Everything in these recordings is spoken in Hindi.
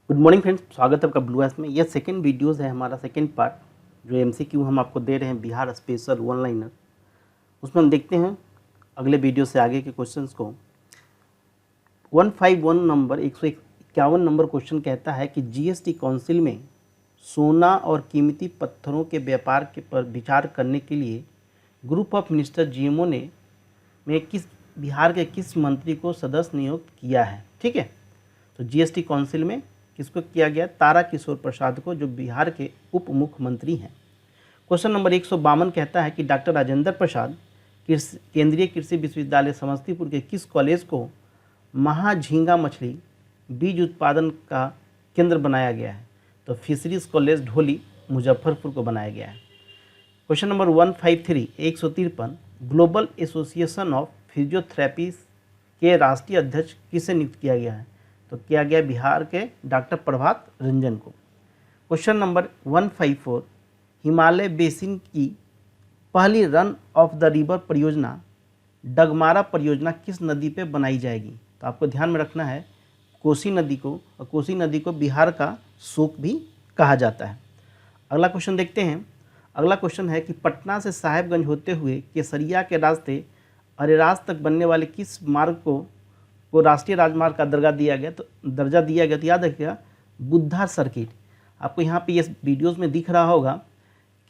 गुड मॉर्निंग फ्रेंड्स, स्वागत है आपका ब्लू एस में। यह सेकंड वीडियोस है, हमारा सेकंड पार्ट जो एमसीक्यू हम आपको दे रहे हैं बिहार स्पेशल वन लाइनर। उसमें हम देखते हैं अगले वीडियो से आगे के क्वेश्चंस को। 151 नंबर 151 नंबर क्वेश्चन कहता है कि जीएसटी काउंसिल में सोना और कीमती पत्थरों के व्यापार के पर विचार करने के लिए ग्रुप ऑफ मिनिस्टर जीएमओ ने बिहार के किस मंत्री को सदस्य नियुक्त किया है। ठीक है, तो जीएसटी काउंसिल में किसको किया गया? तारा किशोर प्रसाद को, जो बिहार के उप मुख्यमंत्री हैं। क्वेश्चन नंबर 152 कहता है कि डॉक्टर राजेंद्र प्रसाद केंद्रीय कृषि विश्वविद्यालय समस्तीपुर के किस कॉलेज को महाझींगा मछली बीज उत्पादन का केंद्र बनाया गया है? तो फिशरीज कॉलेज ढोली मुजफ्फरपुर को बनाया गया है। Question number 153 global association of physiotherapy के राष्ट्रीय अध्यक्ष किसे नियुक्त किया गया है? तो किया गया बिहार के डॉक्टर प्रभात रंजन को। क्वेश्चन नंबर 154 हिमालय बेसिन की पहली रन ऑफ द रिवर परियोजना डगमारा परियोजना किस नदी पे बनाई जाएगी? तो आपको ध्यान में रखना है कोसी नदी को, और कोसी नदी को बिहार का शोक भी कहा जाता है। अगला क्वेश्चन देखते हैं। अगला क्वेश्चन है कि पटना से साहेबगंज होते हुए केसरिया के रास्ते अरेराज तक बनने वाले किस मार्ग को राष्ट्रीय राजमार्ग का दर्जा दिया गया? तो याद रखिएगा बुद्धा सर्किट। आपको यहाँ पे ये वीडियोस में दिख रहा होगा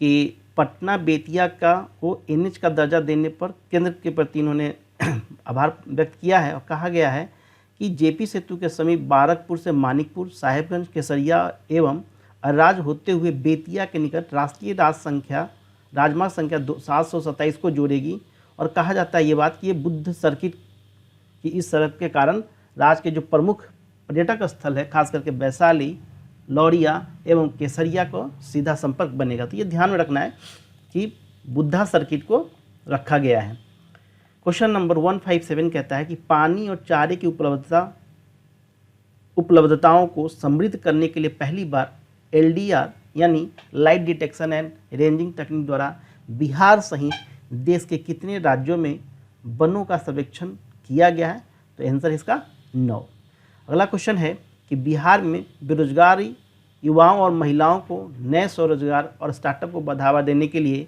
कि पटना बेतिया का को एनएच का दर्जा देने पर केंद्र के प्रति इन्होंने आभार व्यक्त किया है, और कहा गया है कि जेपी सेतु के समीप बारकपुर से मानिकपुर, साहेबगंज, केसरिया एवं अराज होते हुए बेतिया के निकट राष्ट्रीय राजमार्ग संख्या 727 को जोड़ेगी। और कहा जाता है ये बात कि ये बुद्ध सर्किट कि इस सड़क के कारण राज्य के जो प्रमुख पर्यटक स्थल है, खास करके वैशाली, लौरिया एवं केसरिया को सीधा संपर्क बनेगा। तो ये ध्यान में रखना है कि बुद्धा सर्किट को रखा गया है। क्वेश्चन नंबर 157 कहता है कि पानी और चारे की उपलब्धताओं को समृद्ध करने के लिए पहली बार एलडीआर यानी लाइट डिटेक्शन एंड रेंजिंग तकनीक द्वारा बिहार सहित देश के कितने राज्यों में वनों का सर्वेक्षण किया गया है? तो आंसर इसका 9। अगला क्वेश्चन है कि बिहार में बेरोजगारी युवाओं और महिलाओं को नए स्वरोजगार और स्टार्टअप को बढ़ावा देने के लिए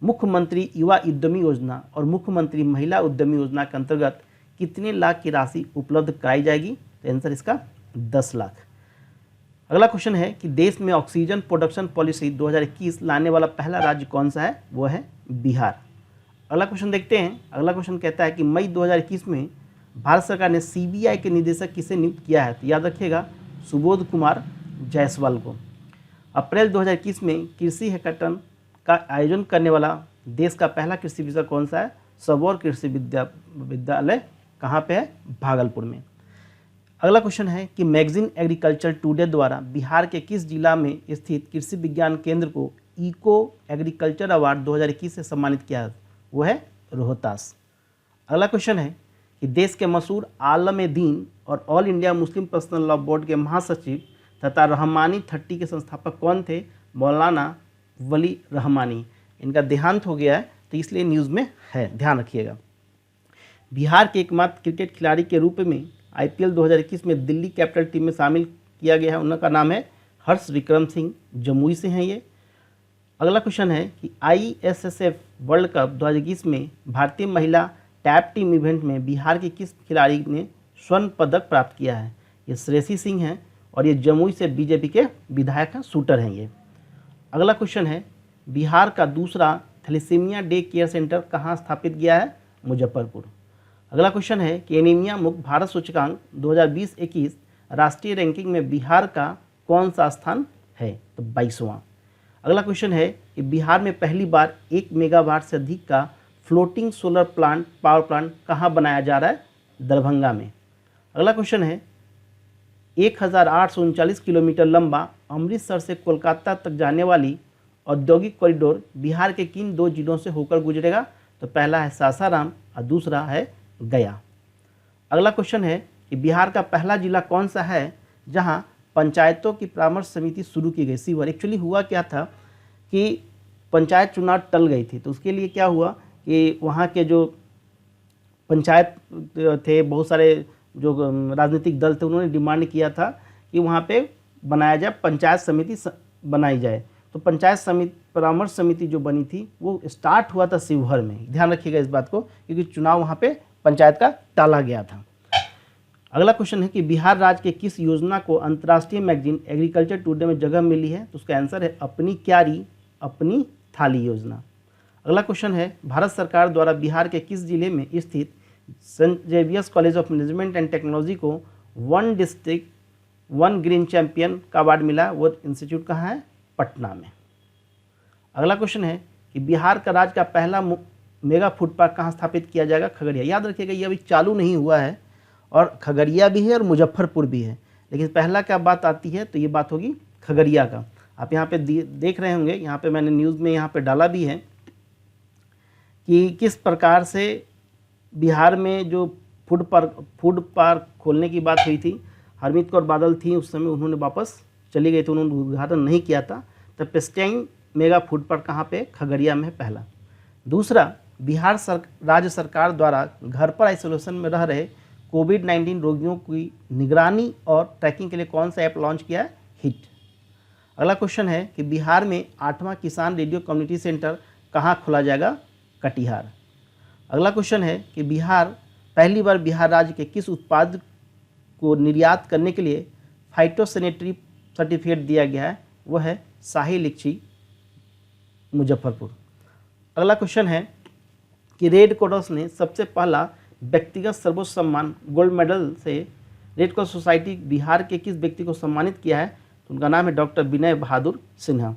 मुख्यमंत्री युवा उद्यमी योजना और मुख्यमंत्री महिला उद्यमी योजना के अंतर्गत कितने लाख की राशि उपलब्ध कराई जाएगी? तो आंसर इसका 10 लाख। अगला क्वेश्चन है कि देश में ऑक्सीजन प्रोडक्शन पॉलिसी 2021 लाने वाला पहला राज्य कौन सा है? वो है बिहार। अगला क्वेश्चन देखते हैं। अगला क्वेश्चन कहता है कि मई 2021 में भारत सरकार ने सीबीआई के निदेशक किसे नियुक्त किया है? तो याद रखिएगा सुबोध कुमार जायसवाल को। अप्रैल 2021 में कृषि हैकाथन का आयोजन करने वाला देश का पहला कृषि विश्वविद्यालय कौन सा है? सबौर कृषि विद्यालय कहाँ पे है? भागलपुर में। अगला क्वेश्चन है कि मैगजीन एग्रीकल्चर टुडे द्वारा बिहार के किस जिला में स्थित कृषि विज्ञान केंद्र को इको एग्रीकल्चर अवार्ड 2021 से सम्मानित किया है? वो है रोहतास। अगला क्वेश्चन है कि देश के मशहूर आलम दीन और all India Muslim personal law board के महासचिव तथा रहमानी 30 के संस्थापक कौन थे? मौलाना वली रहमानी। इनका देहांत हो गया है, तो इसलिए न्यूज़ में है, ध्यान रखिएगा। बिहार के एकमात्र क्रिकेट खिलाड़ी के रूप में आईपीएल 2021 में दिल्ली कैपिटल टीम में शामिल किया गया है, उनका नाम है हर्ष विक्रम सिंह, जमुई से हैं ये। अगला क्वेश्चन है कि आईएसएसएफ वर्ल्ड कप 2021 में भारतीय महिला टैप टीम इवेंट में बिहार के किस खिलाड़ी ने स्वर्ण पदक प्राप्त किया है? ये श्रेयसी सिंह हैं, और ये जमुई से बीजेपी के विधायक हैं, शूटर हैं ये। अगला क्वेश्चन है बिहार का दूसरा थैलेसीमिया डे केयर सेंटर कहाँ स्थापित किया है? मुजफ्फरपुर। अगला क्वेश्चन है कि एनीमिया मुक्त भारत सूचकांक 2020-21 राष्ट्रीय रैंकिंग में बिहार का कौन सा स्थान है? तो 22वां। अगला क्वेश्चन है कि बिहार में पहली बार 1 मेगावाट से अधिक का फ्लोटिंग सोलर पावर प्लांट कहाँ बनाया जा रहा है? दरभंगा में। अगला क्वेश्चन है 1839 किलोमीटर लंबा अमृतसर से कोलकाता तक जाने वाली औद्योगिक कॉरिडोर बिहार के किन 2 जिलों से होकर गुजरेगा? तो पहला है सासाराम और दूसरा है गया। अगला क्वेश्चन है कि बिहार का पहला जिला कौन सा है जहां पंचायतों की परामर्श समिति शुरू की गई? सीवर। एक्चुअली हुआ क्या था कि पंचायत चुनाव टल गई थी, तो उसके लिए क्या हुआ कि वहाँ के जो पंचायत थे, बहुत सारे जो राजनीतिक दल थे, उन्होंने डिमांड किया था कि वहाँ पे बनाया जाए, पंचायत समिति बनाई जाए। तो पंचायत समिति परामर्श समिति जो बनी थी वो स्टार्ट हुआ था शिवहर में, ध्यान रखिएगा इस बात को, क्योंकि चुनाव वहाँ पे पंचायत का टाला गया था। अगला क्वेश्चन है कि बिहार राज्य के किस योजना को अंतर्राष्ट्रीय मैगजीन एग्रीकल्चर टुडे में जगह मिली है? तो उसका आंसर है अपनी क्यारी अपनी थाली योजना। अगला क्वेश्चन है भारत सरकार द्वारा बिहार के किस जिले में स्थित Saint Xavier's College of Management and Technology को 1 डिस्ट्रिक्ट 1 ग्रीन चैंपियन का अवार्ड मिला? वो इंस्टीट्यूट कहाँ है? पटना में। अगला क्वेश्चन है कि बिहार का राज्य का पहला मेगा फूड पार्क कहाँ स्थापित किया जाएगा? खगड़िया। याद रखिएगा ये अभी चालू नहीं हुआ है, और खगड़िया भी है और मुजफ्फरपुर भी है, लेकिन पहला क्या बात आती है तो ये बात होगी खगड़िया का। आप यहाँ पे देख रहे होंगे, यहाँ पे मैंने न्यूज़ में यहाँ पे डाला भी है कि किस प्रकार से बिहार में जो फूड पार्क खोलने की बात हुई थी, हरमीत कौर बादल थी उस समय, उन्होंने वापस चली गई थी, उन्होंने उद्घाटन नहीं किया था। तब पेस्टाइन मेगा फूड पार्क कहाँ पे? खगड़िया में है पहला। दूसरा, बिहार राज्य सरकार द्वारा घर पर आइसोलेशन में रह रहे कोविड-19 रोगियों की निगरानी और ट्रैकिंग के लिए कौन सा ऐप लॉन्च किया है? हिट। अगला क्वेश्चन है कि बिहार में 8वां किसान रेडियो कम्युनिटी सेंटर कहाँ खोला जाएगा? कटिहार। अगला क्वेश्चन है कि पहली बार बिहार राज्य के किस उत्पाद को निर्यात करने के लिए फाइटोसैनिटरी सर्टिफिकेट दिया गया है? वो है शाही लीची मुजफ्फरपुर। अगला क्वेश्चन है कि रेड क्रॉस ने सबसे पहला व्यक्तिगत सर्वोच्च सम्मान गोल्ड मेडल से रेड क्रॉस सोसाइटी बिहार के किस व्यक्ति को सम्मानित किया है? तो उनका नाम है डॉक्टर विनय बहादुर सिन्हा।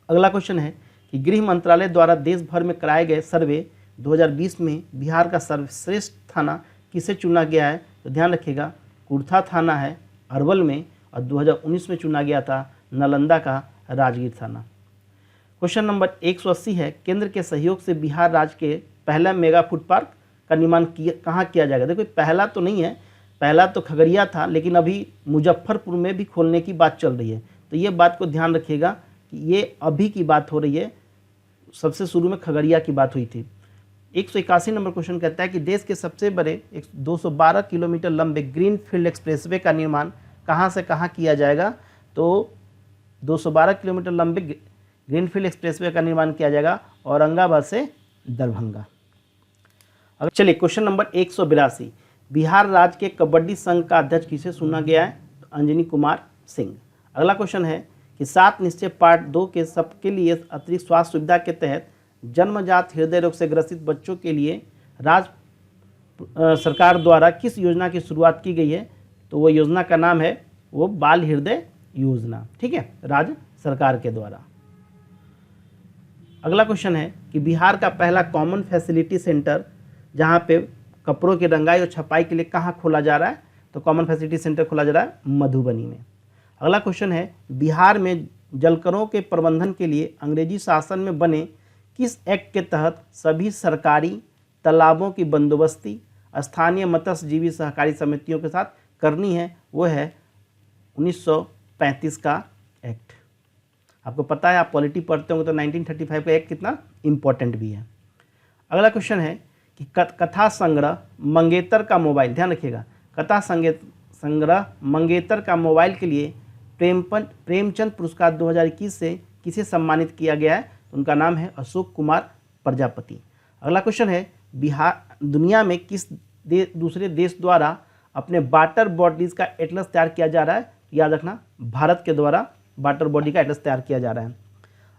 अगला क्वेश्चन है कि गृह मंत्रालय द्वारा देश भर में कराए गए सर्वे 2020 में बिहार का सर्वश्रेष्ठ थाना किसे चुना गया है? तो ध्यान रखिएगा कुर्था थाना है अरवल में, और 2019 में चुना गया था नालंदा का राजगीर थाना। क्वेश्चन नंबर 180 है केंद्र के सहयोग से बिहार राज्य के पहला मेगा फूड पार्क का निर्माण कहाँ किया जाएगा? देखो पहला तो नहीं है, पहला तो खगड़िया था, लेकिन अभी मुजफ्फरपुर में भी खोलने की बात चल रही है। तो ये बात को ध्यान रखिएगा कि ये अभी की बात हो रही है, सबसे शुरू में खगड़िया की बात हुई थी। 181 नंबर क्वेश्चन कहता है कि देश के सबसे बड़े 212 किलोमीटर लंबे ग्रीन फील्ड एक्सप्रेसवे का निर्माण कहाँ से कहाँ किया जाएगा? तो 212 किलोमीटर लंबे ग्रीनफील्ड एक्सप्रेसवे का निर्माण किया जाएगा औरंगाबाद से दरभंगा। अब चलिए क्वेश्चन नंबर 182, बिहार राज्य के कबड्डी संघ का अध्यक्ष किसे चुना गया है? तो अंजनी कुमार सिंह। अगला क्वेश्चन है कि 7 निश्चय पार्ट 2 के सबके लिए अतिरिक्त स्वास्थ्य सुविधा के तहत जन्मजात हृदय रोग से ग्रसित बच्चों के लिए राज्य सरकार द्वारा किस योजना की शुरुआत की गई है? तो वो योजना का नाम है वो बाल हृदय योजना, ठीक है, राज्य सरकार के द्वारा। अगला क्वेश्चन है कि बिहार का पहला कॉमन फैसिलिटी सेंटर जहाँ पे कपड़ों की रंगाई और छपाई के लिए कहाँ खोला जा रहा है? तो कॉमन फैसिलिटी सेंटर खोला जा रहा है मधुबनी में। अगला क्वेश्चन है बिहार में जलकरों के प्रबंधन के लिए अंग्रेजी शासन में बने किस एक्ट के तहत सभी सरकारी तालाबों की बंदोबस्ती स्थानीय मत्स्यजीवी सहकारी समितियों के साथ करनी है? वो है 1935 का एक्ट। आपको पता है, आप पॉलिटी पढ़ते होंगे तो 1935 का एक्ट कितना इम्पोर्टेंट भी है। अगला क्वेश्चन है कि कथा संग्रह मंगेतर का मोबाइल, ध्यान रखिएगा, कथा संग्रह मंगेतर का मोबाइल के लिए प्रेमचंद पुरस्कार 2021 से किसे सम्मानित किया गया है? उनका नाम है अशोक कुमार प्रजापति। अगला क्वेश्चन है बिहार दुनिया में किस दूसरे देश द्वारा अपने वाटर बॉडीज़ का एटलस तैयार किया जा रहा है? याद रखना, भारत के द्वारा वाटर बॉडी का एटलस तैयार किया जा रहा है।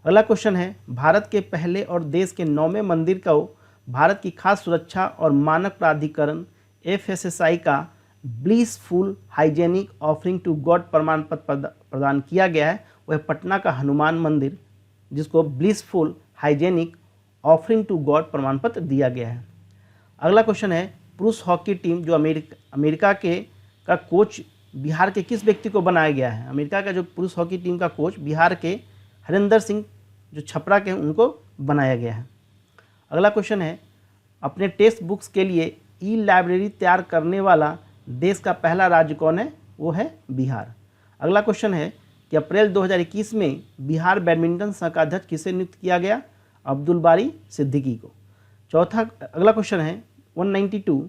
अगला क्वेश्चन है भारत के पहले और देश के 9वें मंदिर को भारत की खाद्य सुरक्षा और मानक प्राधिकरण FSSAI का blissful hygienic offering to God प्रमाण पत्र प्रदान किया गया है। वह पटना का हनुमान मंदिर जिसको blissful hygienic offering to God प्रमाण पत्र दिया गया है। अगला क्वेश्चन है पुरुष हॉकी टीम जो अमेरिका का कोच बिहार के किस व्यक्ति को बनाया गया है? अमेरिका का जो पुरुष हॉकी टीम का कोच बिहार के हरिंदर सिंह जो छपरा के हैं उनको बनाया गया है। अगला क्वेश्चन है अपने टेक्स्ट बुक्स के लिए ई-लाइब्रेरी तैयार करने वाला देश का पहला राज्य कौन है? वो है बिहार। अगला क्वेश्चन है कि अप्रैल 2021 में बिहार बैडमिंटन संघ का अध्यक्ष किसे नियुक्त किया गया? अब्दुल बारी सिद्दीकी को। अगला क्वेश्चन है 192,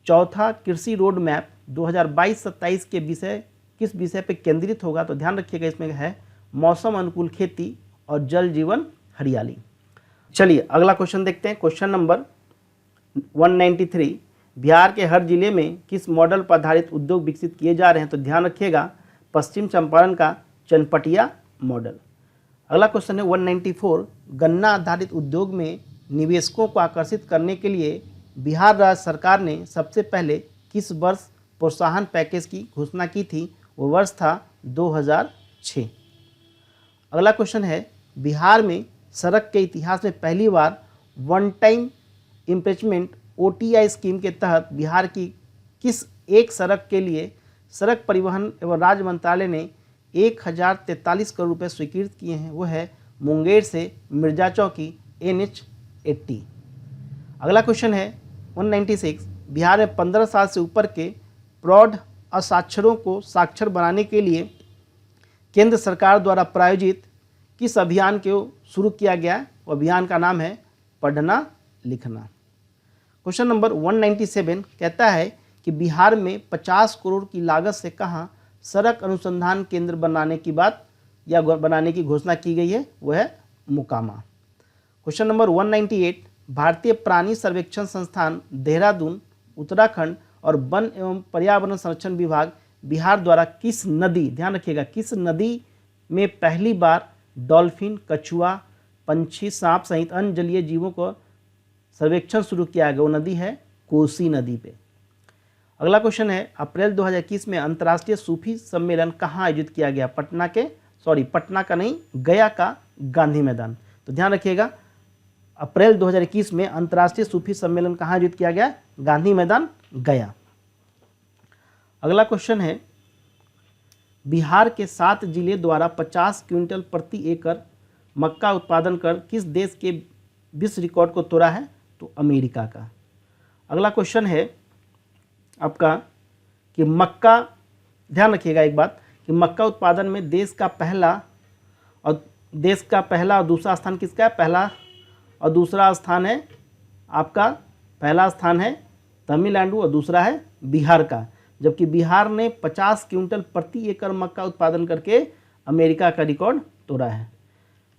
चौथा कृषि रोड मैप 2022-27 के विषय किस विषय पे केंद्रित होगा, तो ध्यान रखिएगा इसमें है मौसम अनुकूल खेती और जल जीवन हरियाली। चलिए अगला क्वेश्चन देखते हैं। क्वेश्चन नंबर 193, बिहार के हर जिले में किस मॉडल पर आधारित उद्योग विकसित किए जा रहे हैं, तो ध्यान रखिएगा पश्चिम चंपारण का चनपटिया मॉडल। अगला क्वेश्चन है 194, गन्ना आधारित उद्योग में निवेशकों को आकर्षित करने के लिए बिहार राज्य सरकार ने सबसे पहले किस वर्ष प्रोत्साहन पैकेज की घोषणा की थी, वो वर्ष था 2006। अगला क्वेश्चन है बिहार में सड़क के इतिहास में पहली बार वन टाइम इम्प्रेचमेंट OTI स्कीम के तहत बिहार की किस एक सड़क के लिए सड़क परिवहन एवं राज्य मंत्रालय ने 1043 करोड़ रुपये स्वीकृत किए हैं, वो है मुंगेर से मिर्जा चौकी NH80। अगला क्वेश्चन है 196, बिहार में 15 साल से ऊपर के प्रौढ़ असाक्षरों को साक्षर बनाने के लिए केंद्र सरकार द्वारा प्रायोजित किस अभियान को शुरू किया गया, वो अभियान का नाम है पढ़ना लिखना। क्वेश्चन नंबर 197 कहता है कि बिहार में 50 करोड़ की लागत से कहाँ सड़क अनुसंधान केंद्र बनाने की बात या बनाने की घोषणा की गई है, वो है मोकामा। क्वेश्चन नंबर 198, भारतीय प्राणी सर्वेक्षण संस्थान देहरादून उत्तराखंड और वन एवं पर्यावरण संरक्षण विभाग बिहार द्वारा किस नदी, ध्यान रखिएगा किस नदी में पहली बार डॉल्फिन, कछुआ, पंछी, सांप सहित अन्य जलीय जीवों को सर्वेक्षण शुरू किया गया, वो नदी है कोसी नदी पे। अगला क्वेश्चन है अप्रैल 2021 में अंतर्राष्ट्रीय सूफी सम्मेलन कहाँ आयोजित किया गया, पटना का नहीं, गया का गांधी मैदान। तो ध्यान रखिएगा अप्रैल 2021 में अंतर्राष्ट्रीय सूफी सम्मेलन कहाँ आयोजित किया गया, गांधी मैदान गया। अगला क्वेश्चन है बिहार के 7 जिले द्वारा 50 क्विंटल प्रति एकड़ मक्का उत्पादन कर किस देश के विश्व रिकॉर्ड को तोड़ा है, तो अमेरिका का। अगला क्वेश्चन है आपका कि मक्का, ध्यान रखिएगा एक बात कि मक्का उत्पादन में देश का पहला और दूसरा स्थान किसका है, पहला और दूसरा स्थान है आपका, पहला स्थान है तमिलनाडु और दूसरा है बिहार का, जबकि बिहार ने 50 क्विंटल प्रति एकड़ मक्का उत्पादन करके अमेरिका का रिकॉर्ड तोड़ा है।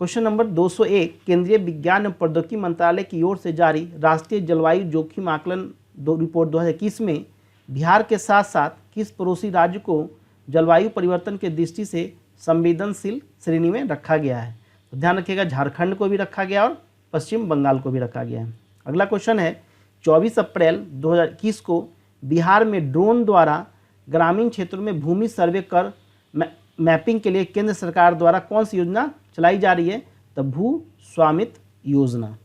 क्वेश्चन नंबर 201, केंद्रीय विज्ञान एवं प्रौद्योगिकी मंत्रालय की ओर से जारी राष्ट्रीय जलवायु जोखिम आकलन रिपोर्ट 2021 में बिहार के साथ साथ किस पड़ोसी राज्य को जलवायु परिवर्तन के दृष्टि से संवेदनशील श्रेणी में रखा गया है, तो ध्यान रखिएगा झारखंड को भी रखा गया और पश्चिम बंगाल को भी रखा गया है। अगला क्वेश्चन है 24 अप्रैल 2021 को बिहार में ड्रोन द्वारा ग्रामीण क्षेत्रों में भूमि सर्वे कर मैपिंग के लिए केंद्र सरकार द्वारा कौन सी योजना चलाई जा रही है, तो भू स्वामित्व योजना।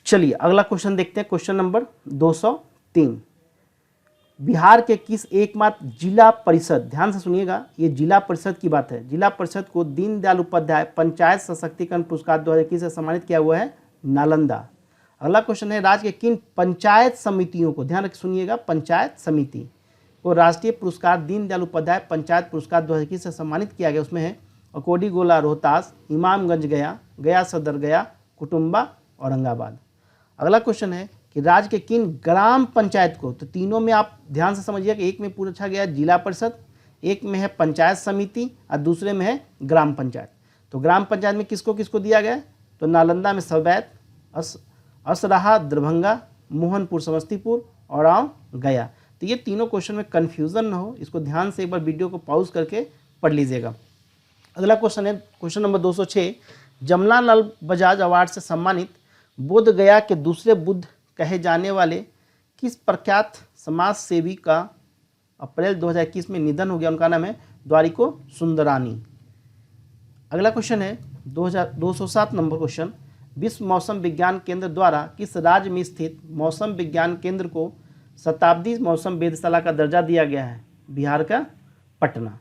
चलिए अगला क्वेश्चन देखते हैं। क्वेश्चन नंबर 203, बिहार के किस एकमात्र जिला परिषद, ध्यान से सुनिएगा ये जिला परिषद की बात है, जिला परिषद को दीनदयाल उपाध्याय पंचायत सशक्तिकरण पुरस्कार 2021 से सम्मानित किया हुआ है, नालंदा। अगला क्वेश्चन है राज्य के किन पंचायत समितियों को, ध्यान रख सुनिएगा पंचायत समिति को राष्ट्रीय पुरस्कार दीनदयाल उपाध्याय पंचायत पुरस्कार 2021 से सम्मानित किया गया, उसमें है अकोडी गोला रोहतास, इमामगंज गया, गया सदर गया, कुटुम्बा औरंगाबाद। अगला क्वेश्चन है कि राज्य के किन ग्राम पंचायत को, तो तीनों में आप ध्यान से समझिए कि एक में पूछा गया जिला परिषद, एक में है पंचायत समिति और दूसरे में है ग्राम पंचायत। तो ग्राम पंचायत में किसको किसको दिया गया, तो नालंदा में सवैत, असराहा दरभंगा, मोहनपुर समस्तीपुर और गया। तो ये तीनों क्वेश्चन में कन्फ्यूज़न ना हो, इसको ध्यान से एक बार वीडियो को पॉज करके पढ़ लीजिएगा। अगला क्वेश्चन है question number 206, Jamnalal Bajaj award से सम्मानित बोध गया के दूसरे बुद्ध कहे जाने वाले किस प्रख्यात समाज सेवी का अप्रैल 2021 में निधन हो गया, उनका नाम है द्वारिको सुंदरानी। अगला क्वेश्चन है 207 नंबर क्वेश्चन, विश्व मौसम विज्ञान केंद्र द्वारा किस राज्य में स्थित मौसम विज्ञान केंद्र को शताब्दी मौसम वेधशाला का दर्जा दिया गया है, बिहार का पटना।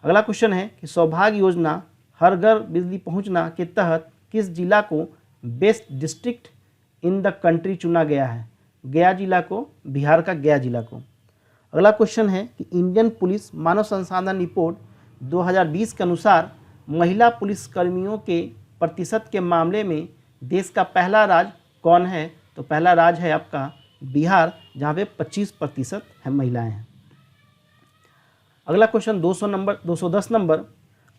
अगला क्वेश्चन है कि सौभाग्य योजना हर घर बिजली पहुंचना के तहत किस जिला को best district in the country चुना गया है, गया जिला को, बिहार का गया जिला को। अगला क्वेश्चन है कि इंडियन पुलिस मानव संसाधन रिपोर्ट 2020 के अनुसार महिला पुलिसकर्मियों के प्रतिशत के मामले में देश का पहला राज्य कौन है, तो पहला राज्य है आपका बिहार, जहाँ पे 25% है महिलाएं हैं। अगला question 210 number,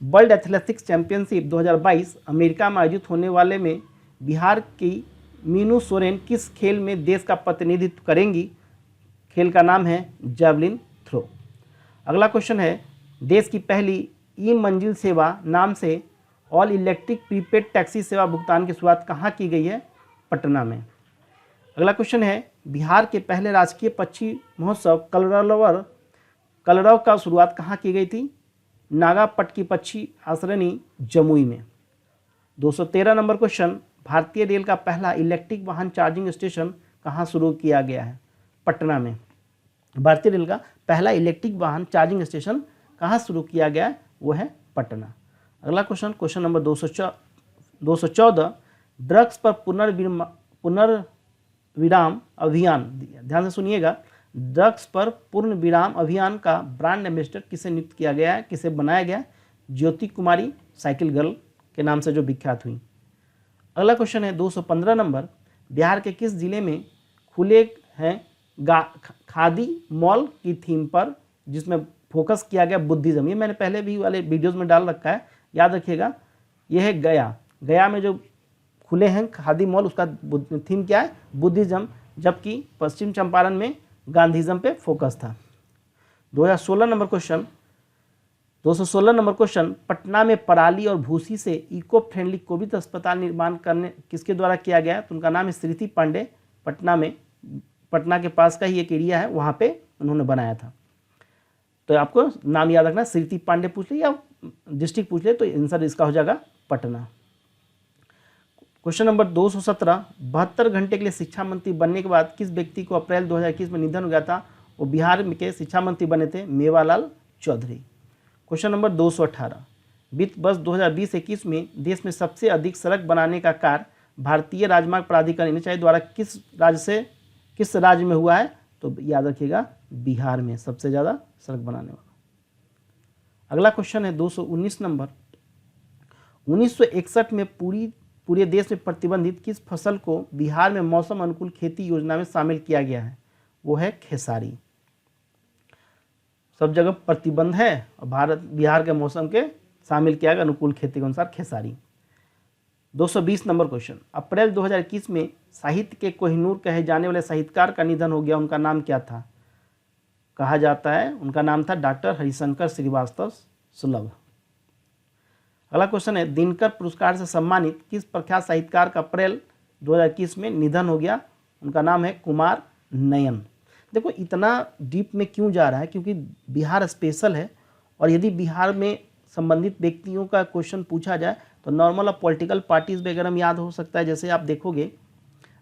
world athletics championship 2022 America में आयोजित होने वाले में बिहार की मीनू सोरेन किस खेल में देश का प्रतिनिधित्व करेंगी? खेल का नाम है जैवलिन थ्रो। अगला क्वेश्चन है, देश की पहली ई मंजिल सेवा नाम से ऑल इलेक्ट्रिक प्रीपेड टैक्सी सेवा भुगतान की शुरुआत कहाँ की गई है? पटना में। अगला क्वेश्चन है, बिहार के पहले राजकीय पक्षी महोत्सव कलरव का शुरुआत कहाँ की गई थी? नागापट की पक्षी आश्रयनी जमुई में। 213 नंबर क्वेश्चन, भारतीय रेल का पहला इलेक्ट्रिक वाहन चार्जिंग स्टेशन कहाँ शुरू किया गया है? पटना में। भारतीय रेल का पहला इलेक्ट्रिक वाहन चार्जिंग स्टेशन कहाँ शुरू किया गया है? वो है पटना। अगला क्वेश्चन नंबर 214, ड्रग्स पर पुनर्विराम अभियान, ध्यान से सुनिएगा, ड्रग्स पर पूर्ण विराम अभियान का ब्रांड एम्बेसडर किसे नियुक्त किया गया है, किसे बनाया गया? ज्योति कुमारी साइकिल गर्ल के नाम से जो विख्यात हुई। अगला क्वेश्चन है 215 नंबर, बिहार के किस जिले में खुले हैं खादी मॉल की थीम पर, जिसमें फोकस किया गया बुद्धिज्म? ये मैंने पहले भी वाले वीडियोस में डाल रखा है, याद रखिएगा। यह है गया में जो खुले हैं खादी मॉल, उसका थीम क्या है? बुद्धिज्म, जबकि पश्चिम चंपारण में गांधीज्म पे फोकस था। 216 number question, 216 number question, Patna में पराली और भूसी से इको फ्रेंडली कोविड अस्पताल निर्माण करने किसके द्वारा किया गया? तो उनका नाम है स्मृति पांडे। पटना के पास का ही एक एरिया है, वहाँ पे उन्होंने बनाया था। तो आपको नाम याद रखना, स्मृति पांडे पूछ ले या डिस्ट्रिक्ट पूछ ले तो आंसर इसका हो जाएगा पटना। क्वेश्चन नंबर 217, 72 घंटे के लिए शिक्षा मंत्री बनने के बाद किस व्यक्ति को अप्रैल 2021 में निधन हो गया था? वो बिहार के शिक्षा मंत्री बने थे मेवालाल चौधरी। क्वेश्चन नंबर 218, वित्त वर्ष 2020-21 में देश में सबसे अधिक सड़क बनाने का कार्य भारतीय राजमार्ग प्राधिकरण NHAI द्वारा किस राज्य में हुआ है? तो याद रखिएगा, बिहार में सबसे ज़्यादा सड़क बनाने वाला। अगला क्वेश्चन है 219 नंबर, 1961 में पूरे देश में प्रतिबंधित किस फसल को बिहार में मौसम अनुकूल खेती योजना में शामिल किया गया है? वो है खेसारी। सब जगह प्रतिबंध है और बिहार के मौसम के शामिल किया गया अनुकूल खेती के अनुसार खेसारी। 220 नंबर क्वेश्चन, अप्रैल 2021 में साहित्य के कोहिनूर कहे जाने वाले साहित्यकार का निधन हो गया, उनका नाम क्या था? कहा जाता है उनका नाम था डॉक्टर हरिशंकर श्रीवास्तव सुलभ। अगला क्वेश्चन है, दिनकर पुरस्कार से सम्मानित किस प्रख्यात साहित्यकार का अप्रैल 2021 में निधन हो गया? उनका नाम है कुमार नयन। देखो इतना डीप में क्यों जा रहा है, क्योंकि बिहार स्पेशल है और यदि बिहार में संबंधित व्यक्तियों का क्वेश्चन पूछा जाए तो नॉर्मल और पॉलिटिकल पार्टीज वगैरह में याद हो सकता है, जैसे आप देखोगे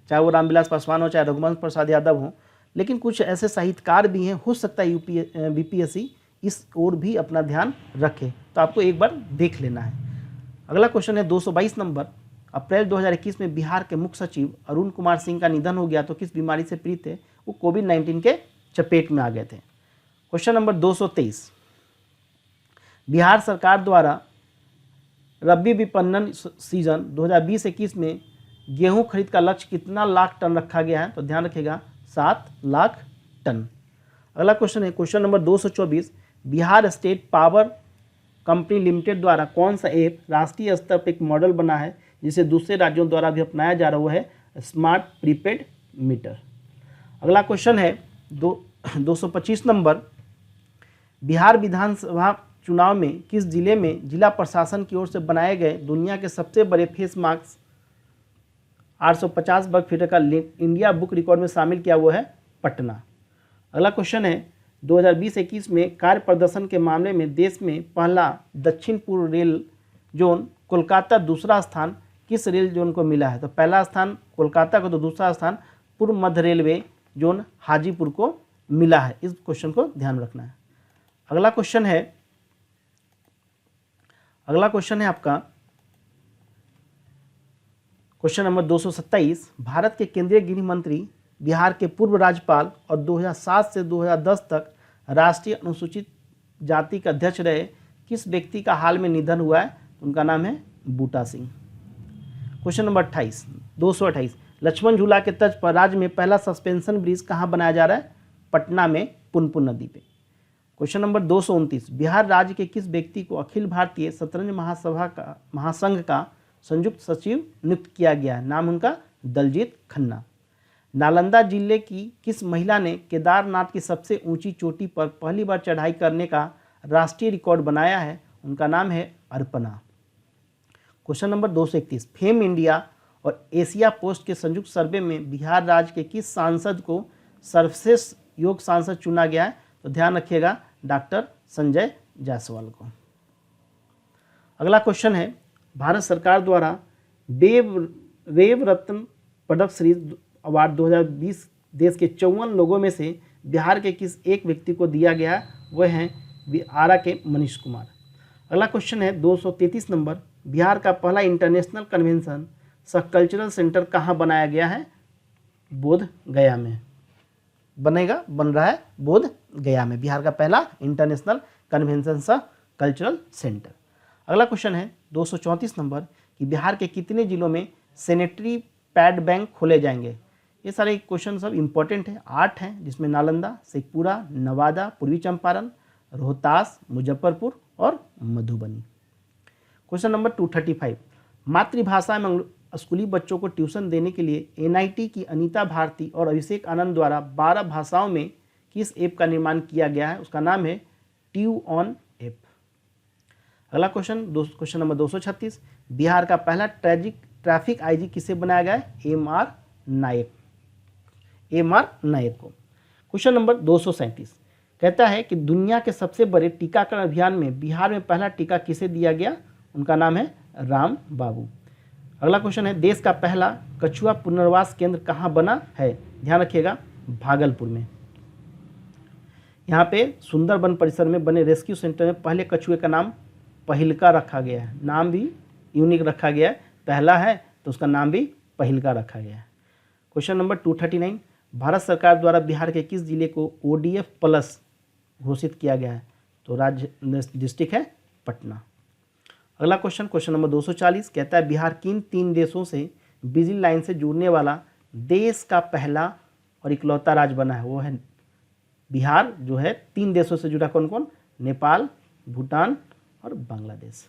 चाहे वो रामविलास पासवान हो चाहे रघुवंश प्रसाद यादव हो, लेकिन कुछ ऐसे साहित्यकार भी हैं, हो सकता है BPSC इस ओर भी अपना ध्यान रखे, तो आपको एक बार देख लेना है। अगला क्वेश्चन है 222 नंबर, अप्रैल 2021 में बिहार के मुख्य सचिव अरुण कुमार सिंह का निधन हो गया, तो किस बीमारी से पीड़ित थे? वो कोविड-19 के चपेट में आ गए थे। क्वेश्चन नंबर 223, बिहार सरकार द्वारा रबी विपणन सीजन 2020-21 में गेहूं खरीद का लक्ष्य कितना लाख टन रखा गया है? तो ध्यान रखिएगा 7 लाख टन। अगला क्वेश्चन है question number 224, Bihar state power company limited द्वारा कौन सा ऐप राष्ट्रीय स्तर पर एक मॉडल बना है जिसे दूसरे राज्यों द्वारा भी अपनाया जा रहा है? Smart prepaid meter. अगला क्वेश्चन है 225 नंबर, बिहार विधानसभा चुनाव में किस जिले में जिला प्रशासन की ओर से बनाए गए दुनिया के सबसे बड़े फेस मास्क 850 वर्ग फीट का इंडिया बुक रिकॉर्ड में शामिल किया? वो है पटना। अगला क्वेश्चन है 2020-21 में कार्य प्रदर्शन के मामले में देश में पहला दक्षिण पूर्व रेल जोन कोलकाता दूसरा स्थान किस रेल जोन को मिला है? तो पहला स्थान कोलकाता को, तो दूसरा स्थान पूर्व मध्य रेलवे जोन हाजीपुर को मिला है। इस क्वेश्चन को ध्यान रखना है। अगला क्वेश्चन है आपका क्वेश्चन नंबर 227, भारत के केंद्रीय गृह मंत्री बिहार के पूर्व राज्यपाल और 2007 से 2010 तक राष्ट्रीय अनुसूचित जाति के अध्यक्ष रहे किस व्यक्ति का हाल में निधन हुआ है? उनका नाम है बूटा सिंह। क्वेश्चन नंबर 228, लक्ष्मण झूला के तर्ज पर राज्य में पहला सस्पेंशन ब्रिज कहाँ बनाया जा रहा है? पटना में पुनपुन नदी पे। क्वेश्चन नंबर 229, बिहार राज्य के किस व्यक्ति को अखिल भारतीय शतरंज महासंघ का संयुक्त सचिव नियुक्त किया गया है? नाम उनका दलजीत खन्ना। नालंदा जिले की किस महिला ने केदारनाथ की सबसे ऊंची चोटी पर पहली बार चढ़ाई करने का राष्ट्रीय रिकॉर्ड बनाया है? उनका नाम है Arpana. Question number 231, fame India और एशिया पोस्ट के संयुक्त सर्वे में बिहार राज्य के किस सांसद को सर्वश्रेष्ठ योग सांसद चुना गया है? तो ध्यान रखिएगा, डॉक्टर संजय जायसवाल को। अगला क्वेश्चन है, भारत सरकार द्वारा देव रत्न पदक सीरीज अवार्ड 2020 देश के 54 लोगों में से बिहार के किस एक व्यक्ति को दिया गया? वह हैं आरा के मनीष कुमार। अगला क्वेश्चन है 233 नंबर, बिहार का पहला इंटरनेशनल कन्वेंशन सह कल्चरल सेंटर कहाँ बनाया गया है? बोध गया में बन रहा है, बोध गया में बिहार का पहला इंटरनेशनल कन्वेंशन सह कल्चरल सेंटर। अगला क्वेश्चन है 234 नंबर, कि बिहार के कितने जिलों में सैनिटरी पैड बैंक खोले जाएंगे? ये सारे क्वेश्चन सब इंपॉर्टेंट हैं, 8 हैं, जिसमें नालंदा, शेखपुरा, नवादा, पूर्वी चंपारण, रोहतास, मुजफ्फरपुर और मधुबनी। क्वेश्चन नंबर 235, मातृभाषा में स्कूली बच्चों को ट्यूशन देने के लिए एनआईटी की अनीता भारती और अभिषेक आनंद द्वारा 12 भाषाओं में किस ऐप का निर्माण किया गया है? उसका नाम है ट्यू ऑन ऐप। अगला क्वेश्चन नंबर 236, बिहार का पहला ट्रैफिक आईजी किसे बनाया गया है? एम.आर. नायक को। क्वेश्चन नंबर 237 कहता है कि दुनिया के सबसे बड़े टीकाकरण अभियान में बिहार में पहला टीका किसे दिया गया? उनका नाम है राम बाबू। अगला क्वेश्चन है, देश का पहला कछुआ पुनर्वास केंद्र कहाँ बना है? ध्यान रखिएगा, भागलपुर में। यहाँ पे सुंदरबन परिसर में बने रेस्क्यू सेंटर में पहले कछुए का नाम पहिलका रखा गया है। नाम भी यूनिक रखा गया है, पहला है तो उसका नाम भी पहिलका रखा गया है। क्वेश्चन नंबर 239, भारत सरकार द्वारा बिहार के किस जिले को ODF प्लस घोषित किया गया है? तो राज्य डिस्ट्रिक्ट है पटना। अगला क्वेश्चन नंबर 240 कहता है, बिहार किन 3 देशों से बिजली लाइन से जुड़ने वाला देश का पहला और इकलौता राज्य बना है? वो है बिहार, जो है 3 देशों से जुड़ा। कौन कौन? नेपाल, भूटान और Bangladesh.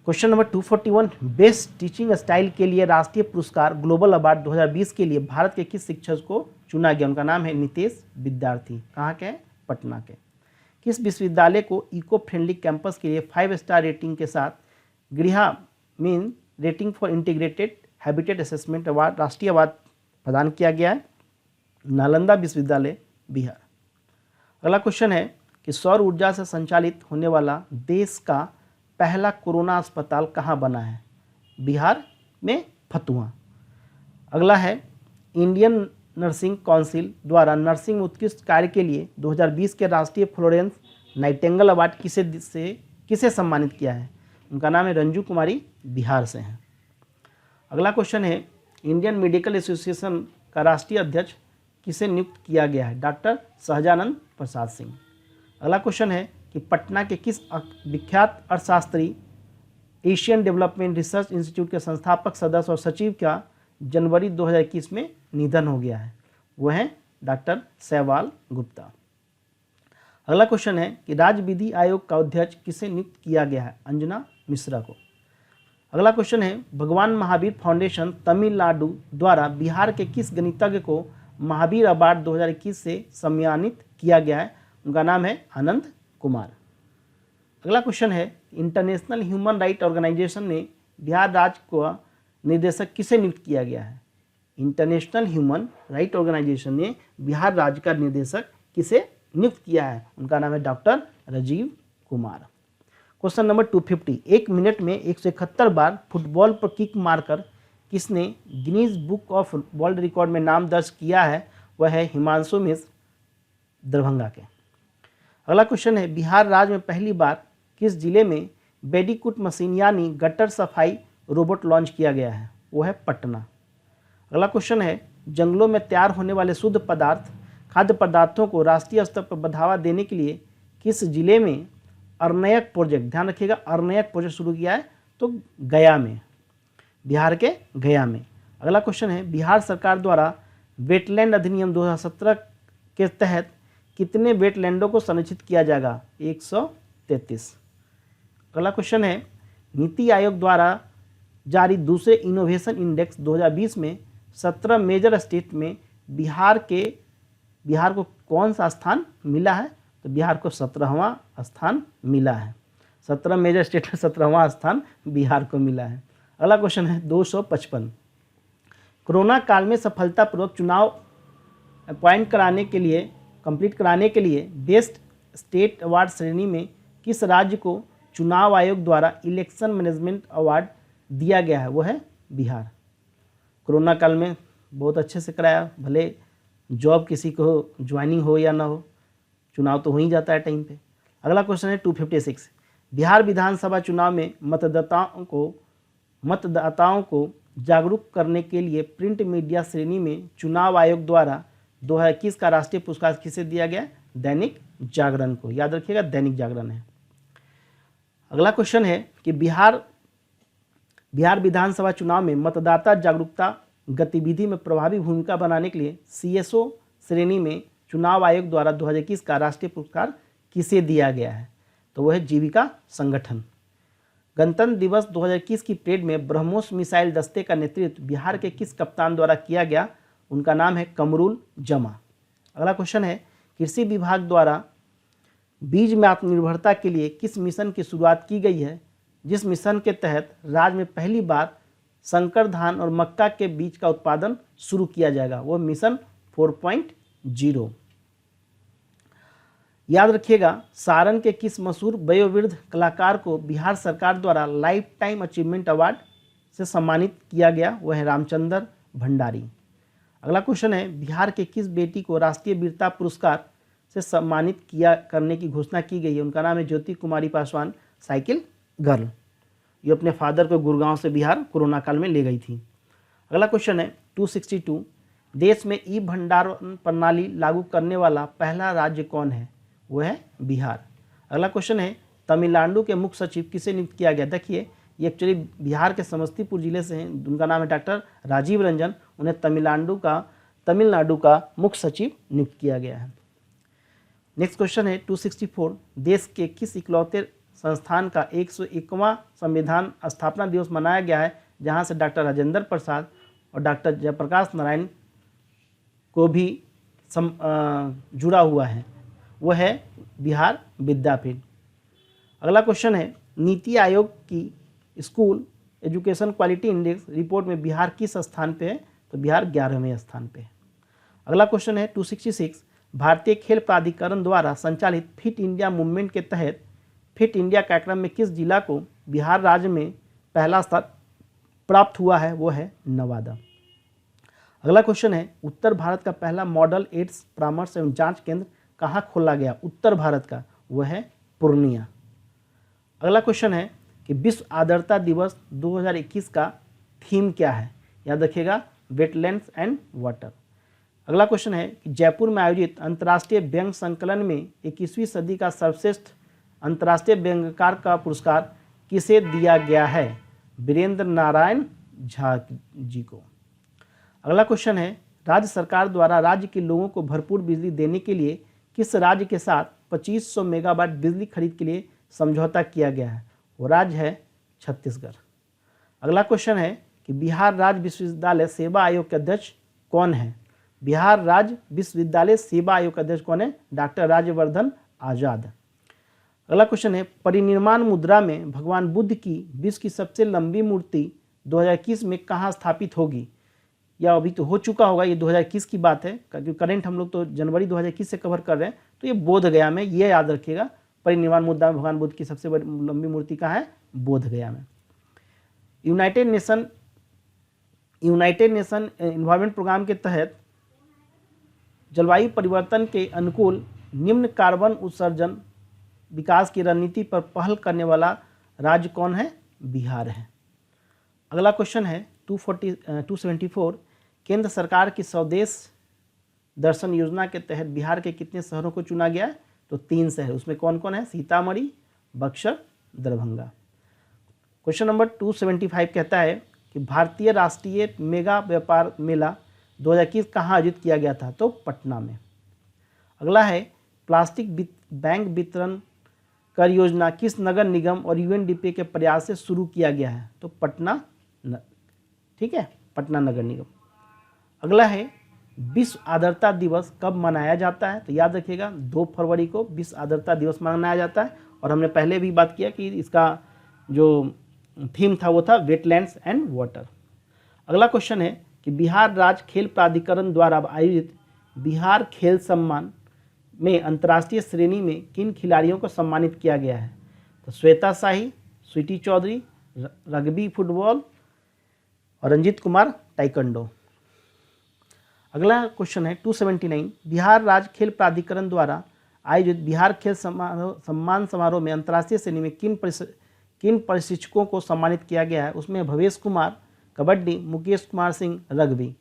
Question number 241, best teaching style के लिए राष्ट्रीय पुरस्कार ग्लोबल अवार्ड 2020 के लिए भारत के किस शिक्षक को चुना गया? उनका नाम है नितेश विद्यार्थी। कहाँ के? पटना के। किस विश्वविद्यालय को इको फ्रेंडली कैंपस के लिए 5 स्टार रेटिंग के साथ Griha means rating for integrated habitat assessment award राष्ट्रीय अवार्ड प्रदान किया गया है? नालंदा विश्वविद्यालय, बिहार। अगला क्वेश्चन है कि सौर ऊर्जा से संचालित होने वाला देश का पहला कोरोना अस्पताल कहाँ बना है? बिहार में फतुहा। अगला है, इंडियन नर्सिंग काउंसिल द्वारा नर्सिंग उत्कृष्ट कार्य के लिए 2020 के राष्ट्रीय फ्लोरेंस नाइटिंगेल अवार्ड किसे सम्मानित किया है? उनका नाम है रंजू कुमारी, बिहार से हैं। अगला क्वेश्चन है, इंडियन मेडिकल एसोसिएशन का राष्ट्रीय अध्यक्ष किसे नियुक्त किया गया है? डॉक्टर सहजानंद प्रसाद सिंह। अगला क्वेश्चन है कि पटना के किस विख्यात अर्थशास्त्री एशियन डेवलपमेंट रिसर्च इंस्टीट्यूट के संस्थापक सदस्य और सचिव का जनवरी 2021 में निधन हो गया है? वो हैं डॉक्टर शैवाल गुप्ता। अगला क्वेश्चन है कि राज्य विधि आयोग का अध्यक्ष किसे नियुक्त किया गया है? अंजना मिश्रा को। अगला क्वेश्चन है, भगवान महावीर फाउंडेशन तमिलनाडु द्वारा बिहार के किस गणितज्ञ को महावीर अवार्ड 2021 से सम्मानित किया गया है? उनका नाम है आनंद कुमार। अगला क्वेश्चन है, इंटरनेशनल ह्यूमन राइट ऑर्गेनाइजेशन ने बिहार राज्य को निर्देशक किसे नियुक्त किया गया है? इंटरनेशनल ह्यूमन राइट ऑर्गेनाइजेशन ने बिहार राज्य का निर्देशक किसे नियुक्त किया है? उनका नाम है doctor Rajiv Kumar. Question number 250, 1 minute में 171 बार फुटबॉल पर किक मारकर किसने Guinness book of world record में नाम दर्ज किया है? वह है हिमांशु मिश्र, दरभंगा के। अगला क्वेश्चन है, बिहार राज्य में पहली बार किस जिले में बेडीकुट मशीन यानी गटर सफाई रोबोट लॉन्च किया गया है? वो है पटना। अगला क्वेश्चन है, जंगलों में तैयार होने वाले शुद्ध पदार्थ खाद्य पदार्थों को राष्ट्रीय स्तर पर बढ़ावा देने के लिए किस जिले में अर्नयक प्रोजेक्ट, ध्यान रखिएगा अर्नयक प्रोजेक्ट शुरू किया है? तो गया में, बिहार के गया में। अगला क्वेश्चन है, बिहार सरकार द्वारा वेटलैंड अधिनियम 2017 के तहत कितने वेटलैंडों को संरक्षित किया जाएगा? 133। अगला क्वेश्चन है, नीति आयोग द्वारा जारी दूसरे इनोवेशन इंडेक्स 2020 में 17 मेजर स्टेट में बिहार को कौन सा स्थान मिला है? तो बिहार को 17वां स्थान मिला है। 17 मेजर स्टेट में 17वां स्थान बिहार को मिला है। अगला क्वेश्चन है 255। कोरोना काल में सफलतापूर्वक चुनाव कंप्लीट कराने के लिए बेस्ट स्टेट अवार्ड श्रेणी में किस राज्य को चुनाव आयोग द्वारा इलेक्शन मैनेजमेंट अवार्ड दिया गया है? वो है बिहार। कोरोना काल में बहुत अच्छे से कराया, भले जॉब किसी को ज्वाइनिंग हो या ना हो, चुनाव तो हो ही जाता है टाइम पे। अगला क्वेश्चन है 256। बिहार विधानसभा चुनाव में मतदाताओं को जागरूक करने के लिए प्रिंट मीडिया श्रेणी में चुनाव आयोग द्वारा 2021 का राष्ट्रीय पुरस्कार किसे दिया गया? दैनिक जागरण को। याद रखिएगा, दैनिक जागरण है। अगला क्वेश्चन है कि बिहार विधानसभा चुनाव में मतदाता जागरूकता गतिविधि में प्रभावी भूमिका बनाने के लिए CSO श्रेणी में चुनाव आयोग द्वारा 2021 का राष्ट्रीय पुरस्कार किसे दिया गया है? तो वह है जीविका संगठन। गणतंत्र दिवस 2021 की परेड में ब्रह्मोस मिसाइल दस्ते का नेतृत्व बिहार के किस कप्तान द्वारा किया गया? उनका नाम है कमरुल जमा। अगला क्वेश्चन है, कृषि विभाग द्वारा बीज में आत्मनिर्भरता के लिए किस मिशन की शुरुआत की गई है, जिस मिशन के तहत राज्य में पहली बार संकर धान और मक्का के बीज का उत्पादन शुरू किया जाएगा? वो मिशन 4.0। याद रखिएगा, सारण के किस मशहूर वयोवृद्ध कलाकार को बिहार सरकार द्वारा लाइफ टाइम अचीवमेंट अवार्ड से सम्मानित किया गया? वह है रामचंद्र भंडारी। अगला क्वेश्चन है, बिहार के किस बेटी को राष्ट्रीय वीरता पुरस्कार से सम्मानित करने की घोषणा की गई है? उनका नाम है ज्योति कुमारी पासवान, साइकिल गर्ल। ये अपने फादर को गुड़गांव से बिहार कोरोना काल में ले गई थी। अगला क्वेश्चन है 262। देश में ई भंडारण प्रणाली लागू करने वाला पहला राज्य कौन है? वो है बिहार। अगला क्वेश्चन है, तमिलनाडु के मुख्य सचिव किसे नियुक्त किया गया? देखिए, ये एक्चुअली बिहार के समस्तीपुर जिले से हैं, उनका नाम है डॉक्टर राजीव रंजन। उन्हें तमिलनाडु का मुख्य सचिव नियुक्त किया गया है। नेक्स्ट क्वेश्चन है 264। देश के किस इकलौते संस्थान का 101वां संविधान स्थापना दिवस मनाया गया है, जहां से डॉक्टर राजेंद्र प्रसाद और डॉक्टर जयप्रकाश नारायण को भी जुड़ा हुआ है? वह है बिहार विद्यापीठ। अगला क्वेश्चन है, नीति आयोग की school education quality index report में बिहार किस स्थान पे है? तो बिहार 11वें स्थान पे है। अगला क्वेश्चन है 266। भारतीय खेल प्राधिकरण द्वारा संचालित फिट इंडिया मूवमेंट के तहत फिट इंडिया कार्यक्रम में किस जिला को बिहार राज्य में पहला स्थान प्राप्त हुआ है? वो है नवादा। अगला क्वेश्चन है, उत्तर भारत का पहला मॉडल एड्स परामर्श एवं जांच केंद्र कहाँ खोला गया? उत्तर भारत का, वह है पूर्णिया। अगला क्वेश्चन है कि विश्व आर्द्रता दिवस 2021 का थीम क्या है? याद रखिएगा, वेटलैंड्स एंड वाटर। अगला क्वेश्चन है कि जयपुर में आयोजित अंतर्राष्ट्रीय व्यंग्य संकलन में 21वीं सदी का सर्वश्रेष्ठ अंतर्राष्ट्रीय व्यंग्यकार का पुरस्कार किसे दिया गया है? वीरेंद्र नारायण झा जी को। अगला क्वेश्चन है, राज्य सरकार द्वारा राज्य के लोगों को भरपूर बिजली देने के लिए किस राज्य के साथ 2500 मेगावाट बिजली खरीद के लिए समझौता किया गया है? वो राज्य है छत्तीसगढ़। अगला क्वेश्चन है कि बिहार राज्य विश्वविद्यालय सेवा आयोग के अध्यक्ष कौन है? बिहार राज्य विश्वविद्यालय सेवा आयोग के अध्यक्ष कौन है? डॉक्टर राज्यवर्धन आजाद। अगला क्वेश्चन है, परिनिर्माण मुद्रा में भगवान बुद्ध की विश्व की सबसे लंबी मूर्ति 2021 में कहाँ स्थापित होगी? या अभी तो हो चुका होगा, ये 2021 की बात है, क्योंकि करंट हम लोग तो जनवरी 2021 से कवर कर रहे हैं। तो ये बोधगया में, ये याद रखिएगा, परिनिर्वाण मुद्रा में भगवान बुद्ध की सबसे बड़ी लंबी मूर्ति कहाँ है? बोधगया में। यूनाइटेड नेशन एनवायरनमेंट प्रोग्राम के तहत जलवायु परिवर्तन के अनुकूल निम्न कार्बन उत्सर्जन विकास की रणनीति पर पहल करने वाला राज्य कौन है? बिहार है। अगला क्वेश्चन है 274। केंद्र सरकार की स्वदेश दर्शन योजना के तहत बिहार के कितने शहरों को चुना गया है? तो 3 शहर। उसमें कौन कौन है? सीतामढ़ी, बक्सर, दरभंगा। क्वेश्चन नंबर 275 कहता है कि भारतीय राष्ट्रीय मेगा व्यापार मेला 2021 कहाँ आयोजित किया गया था? तो पटना में। अगला है प्लास्टिक बैंक वितरण कर योजना किस नगर निगम और यूएनडीपी के प्रयास से शुरू किया गया है? तो पटना, ठीक है, पटना नगर निगम। अगला है विश्व आर्द्रता दिवस कब मनाया जाता है? तो याद रखिएगा 2 फरवरी को विश्व आर्द्रता दिवस मनाया जाता है। और हमने पहले भी बात किया कि इसका जो थीम था वो था वेटलैंड्स एंड वाटर। अगला क्वेश्चन है कि बिहार राज्य खेल प्राधिकरण द्वारा आयोजित बिहार खेल सम्मान में अंतर्राष्ट्रीय श्रेणी में किन खिलाड़ियों को सम्मानित किया गया है? तो श्वेता शाही, स्वीटी चौधरी, रग्बी फुटबॉल और रंजीत कुमार टाइकंडो। अगला क्वेश्चन है 279 बिहार राज्य खेल प्राधिकरण द्वारा आयोजित बिहार खेल सम्मान समारोह में अंतर्राष्ट्रीय श्रेणी में किन प्रशिक्षकों को सम्मानित किया गया है? उसमें भवेश कुमार कबड्डी, मुकेश कुमार सिंह रग्बी,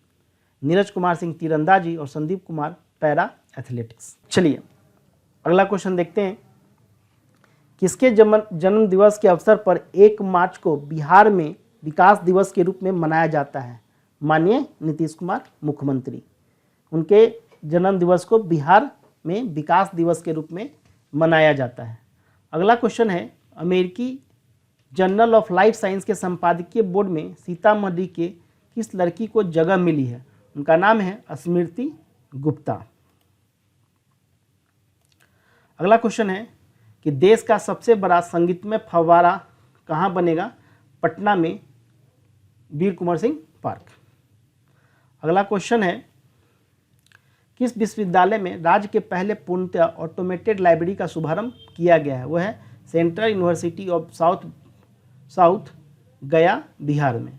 नीरज कुमार सिंह तीरंदाजी और संदीप कुमार पैरा एथलेटिक्स। चलिए अगला क्वेश्चन देखते हैं। किसके जन्म दिवस के अवसर पर 1 मार्च को बिहार में विकास दिवस के रूप में मनाया जाता है? माननीय नीतीश कुमार मुख्यमंत्री, उनके जन्म दिवस को बिहार में विकास दिवस के रूप में मनाया जाता है। अगला क्वेश्चन है अमेरिकी जर्नल ऑफ लाइफ साइंस के संपादकीय बोर्ड में सीतामढ़ी के किस लड़की को जगह मिली है? उनका नाम है स्मृति गुप्ता। अगला क्वेश्चन है कि देश का सबसे बड़ा संगीतमय फव्वारा कहाँ बनेगा? पटना में वीर कुंवर सिंह पार्क। अगला क्वेश्चन है किस विश्वविद्यालय में राज्य के पहले पूर्णतः ऑटोमेटेड लाइब्रेरी का शुभारंभ किया गया है? वो है सेंट्रल यूनिवर्सिटी ऑफ साउथ गया बिहार में।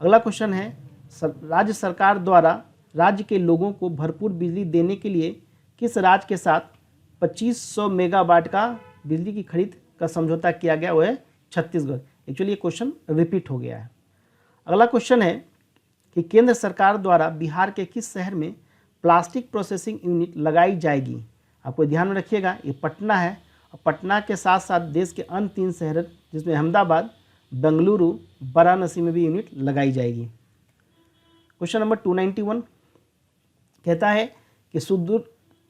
अगला क्वेश्चन है राज्य सरकार द्वारा राज्य के लोगों को भरपूर बिजली देने के लिए किस राज्य के साथ 2500 मेगावाट का बिजली की खरीद का समझौता किया गया? वो है छत्तीसगढ़। एक्चुअली ये क्वेश्चन रिपीट हो गया है। अगला क्वेश्चन है कि केंद्र सरकार द्वारा बिहार के किस शहर में प्लास्टिक प्रोसेसिंग यूनिट लगाई जाएगी? आपको ध्यान में रखिएगा ये पटना है, और पटना के साथ साथ देश के अन्य 3 शहर जिसमें अहमदाबाद, बेंगलुरु, वाराणसी में भी यूनिट लगाई जाएगी। क्वेश्चन नंबर 291 कहता है कि सुदूर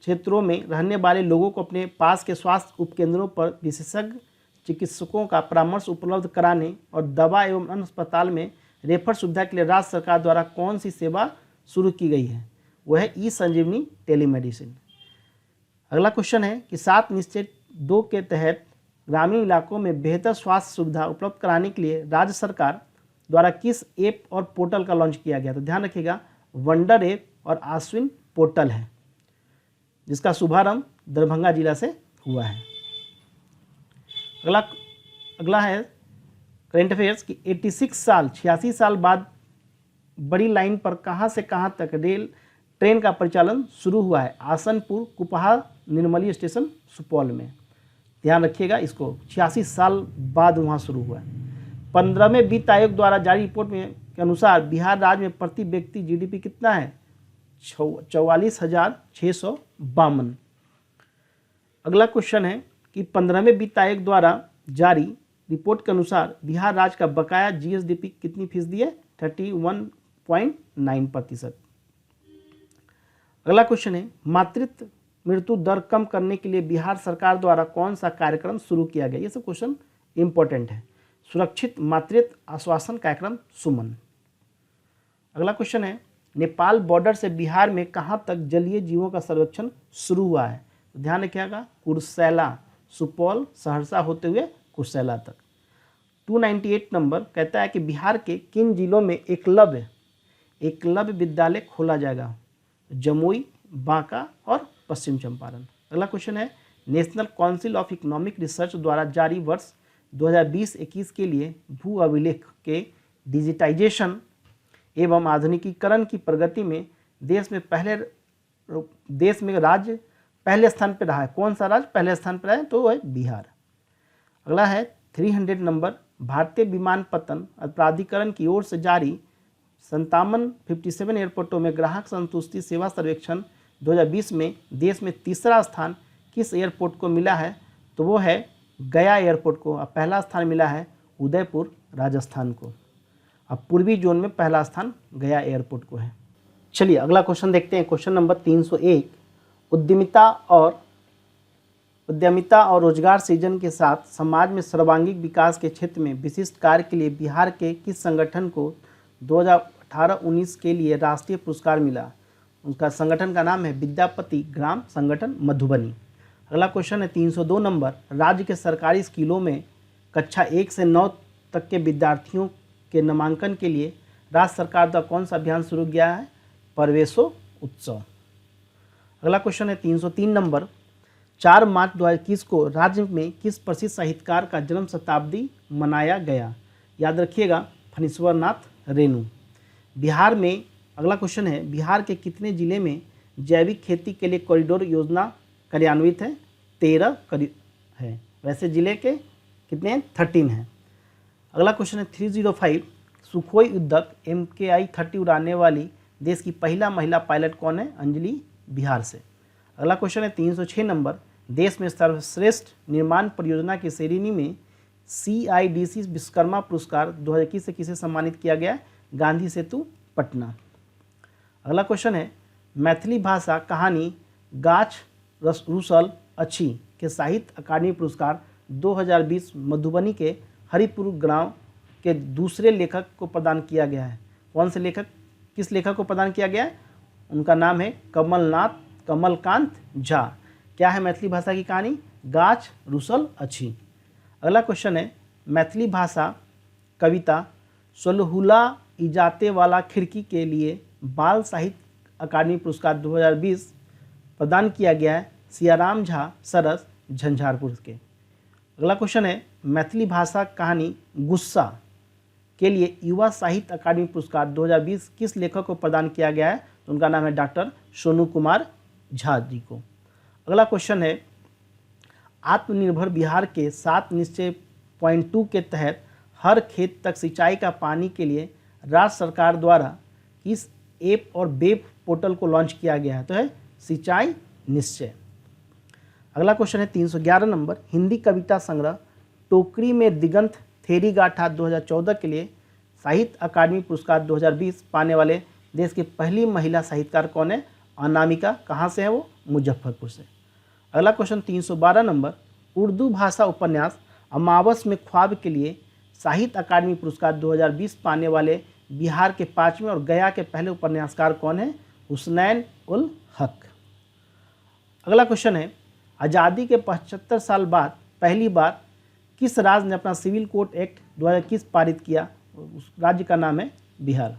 क्षेत्रों में रहने वाले लोगों को अपने पास के स्वास्थ्य उपकेंद्रों पर विशेषज्ञ चिकित्सकों का परामर्श उपलब्ध कराने और दवा एवं अन्य अस्पताल में रेफर सुविधा के लिए राज्य सरकार द्वारा कौन सी सेवा शुरू की गई है? वह है ई संजीवनी टेलीमेडिसिन। अगला क्वेश्चन है कि 7 निश्चय 2 के तहत ग्रामीण इलाकों में बेहतर स्वास्थ्य सुविधा उपलब्ध कराने के लिए राज्य सरकार द्वारा किस ऐप और पोर्टल का लॉन्च किया गया? तो ध्यान रखिएगा वंडर ऐप और आश्विन पोर्टल है, जिसका शुभारंभ दरभंगा जिला से हुआ है। अगला है करेंट अफेयर्स कि 86 साल बाद बड़ी लाइन पर कहां से कहां तक ट्रेन का परिचालन शुरू हुआ है? आसनपुर कुपहा निर्मली स्टेशन सुपौल में। ध्यान रखिएगा इसको, 86 साल बाद वहां शुरू हुआ है। 15वें वित्त आयोग द्वारा जारी रिपोर्ट में के अनुसार बिहार राज्य में प्रति व्यक्ति जीडीपी कितना है? 44,652। अगला क्वेश्चन है कि 15वें वित्त आयोग द्वारा जारी रिपोर्ट के अनुसार बिहार राज्य का बकाया जीएसडीपी कितनी फीसदी है? 31.9%। अगला क्वेश्चन है मातृत्व मृत्यु दर कम करने के लिए बिहार सरकार द्वारा कौन सा कार्यक्रम शुरू किया गया? ये सब क्वेश्चन इंपॉर्टेंट है। सुरक्षित मातृत्व आश्वासन कार्यक्रम सुमन। अगला क्वेश्चन है नेपाल बॉर्डर से बिहार में कहां तक जलीय जीवों का सर्वेक्षण शुरू हुआ है? तो ध्यान रखिएगा कुर्सेला, सुपौल, सहरसा होते हुए कुर्सेला तक। 298 नंबर कहता है कि बिहार के किन जिलों में एकलव्य विद्यालय खोला जाएगा? जमुई, बांका और पश्चिम चंपारण। अगला क्वेश्चन है national council of economic research द्वारा जारी वर्ष 2020-21 के लिए भू अभिलेख के डिजिटाइजेशन एवं आधुनिकीकरण की प्रगति में देश में राज्य पहले स्थान पर रहा है। कौन सा राज्य पहले स्थान पर है? तो वो है बिहार। अगला है 300 नंबर भारतीय विमानपत्तन प्राधिकरण की ओर से जारी 57 एयरपोर्टों में ग्राहक संतुष्टि सेवा सर्वेक्षण 2020 में देश में तीसरा स्थान किस एयरपोर्ट को मिला है? तो वो है गया एयरपोर्ट को। अब पहला स्थान मिला है उदयपुर राजस्थान को। अब पूर्वी जोन में पहला स्थान गया एयरपोर्ट को है। चलिए अगला क्वेश्चन देखते हैं। क्वेश्चन नंबर 301 उद्यमिता और उद्यमिता और रोजगार सृजन के साथ समाज में सर्वांगीण विकास के क्षेत्र में विशिष्ट कार्य के लिए बिहार के किस संगठन को 2018-19 के लिए राष्ट्रीय पुरस्कार मिला? उनका संगठन का नाम है विद्यापति ग्राम संगठन मधुबनी। अगला क्वेश्चन है 302 नंबर, राज्य के सरकारी स्कूलों में कक्षा 1 से 9 तक के विद्यार्थियों के नामांकन के लिए राज्य सरकार द्वारा कौन सा अभियान शुरू किया है? प्रवेशो उत्सव। अगला क्वेश्चन है 303 नंबर, 4 मार्च 2021 को राज्य में किस प्रसिद्ध साहित्यकार का जन्म शताब्दी मनाया गया? याद रखिएगा, फणीश्वर नाथ रेणु। बिहार में, अगला क्वेश्चन है, बिहार के कितने जिले में जैविक खेती के लिए कॉरिडोर योजना कार्यान्वित है? 13 है। वैसे जिले के कितने हैं? 13 हैं। अगला क्वेश्चन है 305, सुखोई युद्धक MKI-30 उड़ाने वाली देश की पहला महिला पायलट कौन है? अंजलि, बिहार से। अगला क्वेश्चन है 306 नंबर, देश में सर्वश्रेष्ठ निर्माण परियोजना की श्रेणी में CIDC विश्वकर्मा पुरस्कार 2021 से किसे सम्मानित किया गया? गांधी सेतु, पटना। अगला क्वेश्चन है, मैथिली भाषा कहानी गाछ रुसल अछि के साहित्य अकादमी पुरस्कार 2020 मधुबनी के हरिपुर गांव के दूसरे लेखक को प्रदान किया गया है। कौन से लेखक, किस लेखक को प्रदान किया गया है? उनका नाम है कमलकांत झा। क्या है मैथिली भाषा की कहानी? गाछ रुसल अछि। अगला क्वेश्चन है, मैथिली भाषा कविता सोलहुला इजाते वाला खिड़की के लिए बाल साहित्य अकादमी पुरस्कार 2020 प्रदान किया गया है सियाराम झा सरस, झंझारपुर के। अगला क्वेश्चन है, मैथिली भाषा कहानी गुस्सा के लिए युवा साहित्य अकादमी पुरस्कार 2020 किस लेखक को प्रदान किया गया है? तो उनका नाम है डॉक्टर सोनू कुमार झा जी को। अगला क्वेश्चन है, आत्मनिर्भर बिहार के 7 निश्चय पॉइंट 2 के तहत हर खेत तक सिंचाई का पानी के लिए राज्य सरकार द्वारा किस ऐप और वेब पोर्टल को लॉन्च किया गया है? तो है सिंचाई निश्चय। अगला क्वेश्चन है 311 नंबर, हिंदी कविता संग्रह टोकरी में दिगंत थेरी गाथा 2014 के लिए साहित्य अकादमी पुरस्कार 2020 पाने वाले देश की पहली महिला साहित्यकार कौन है? अनामिका। कहाँ से है वो? मुजफ्फरपुर से। अगला क्वेश्चन 312 नंबर, उर्दू भाषा उपन्यास अमावस में ख्वाब के लिए साहित्य अकादमी पुरस्कार 2020 पाने वाले बिहार के 5वें और गया के पहले उपन्यासकार कौन है? हुसनैन उल हक। अगला क्वेश्चन है, आज़ादी के 75 साल बाद पहली बार किस राज्य ने अपना सिविल कोड एक्ट 2021 पारित किया? उस राज्य का नाम है बिहार।